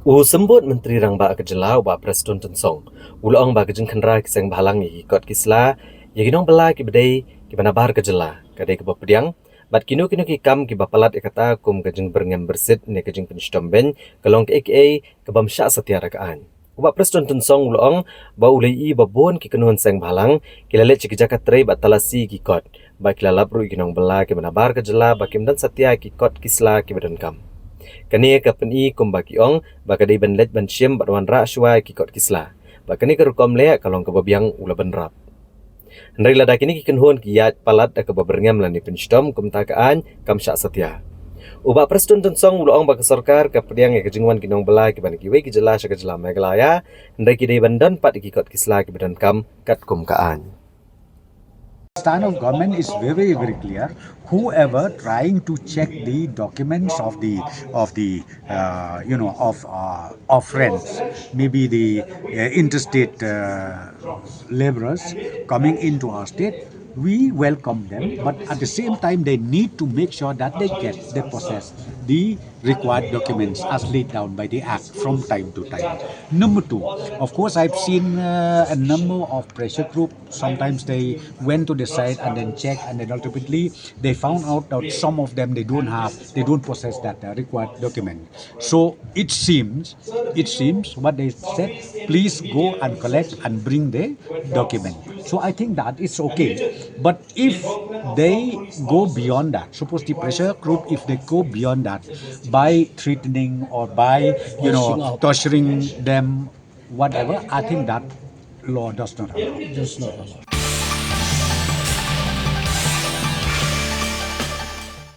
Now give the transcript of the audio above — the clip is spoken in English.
Sembut Menteri Rang Bah Jylla Bah Prestone Tensong. Ulang Bah Jeng Khenra ki Sengbhalang ki kot kisla, ya ginong bela ki bedai ki Nabar ke Jylla, kadai ke Pdiang, bat kinu ki kam ki bapalat ikata kum ke jeng berngem bersit ne ke jeng penshtomben, kalong ke aka ke bamsya setia rakaan. Bah Prestone Tensong ulang ba ulai babon ki kenuhan Sengbhalang, ki lalet ki jakat trei bat talasi ki kot, ba ki lalap ru ginong bela ki Nabar ke Jylla ba kim dan setia ki kot kisla ki bedan kam. Kani ka peni kum baki ong baka dei ban let ban siem batwan ra shwai ki kot kisla bakani ka rukom le kalong ka babiang ula ban rap ndai lada kini ki kenhon ki yat palat ka baberngam lani penstom kum ta kaan kam sya setia uba Prestone Tensong ulo ong baka sarkar ka Pdiang ya kejingwan kinong bela ki ban ki we ki Jylla sya ka Jylla megalaya ndai ki dei ban dan pat ki kot kisla ki badan kam kat kum kaan. Stand of government is very clear. Whoever trying to check the documents of friends, maybe the interstate laborers coming into our state, we welcome them, but at the same time they need to make sure that they possess the required documents as laid down by the act from time to time. Number two, of course, I've seen a number of pressure groups. Sometimes they went to the site and then checked, and then ultimately they found out that some of them they don't possess that required document. So it seems what they said, please go and collect and bring the document. So I think that is okay. But if they go beyond that, suppose the pressure group, if they go beyond that by threatening or by torturing them, whatever, I think that law does not allow.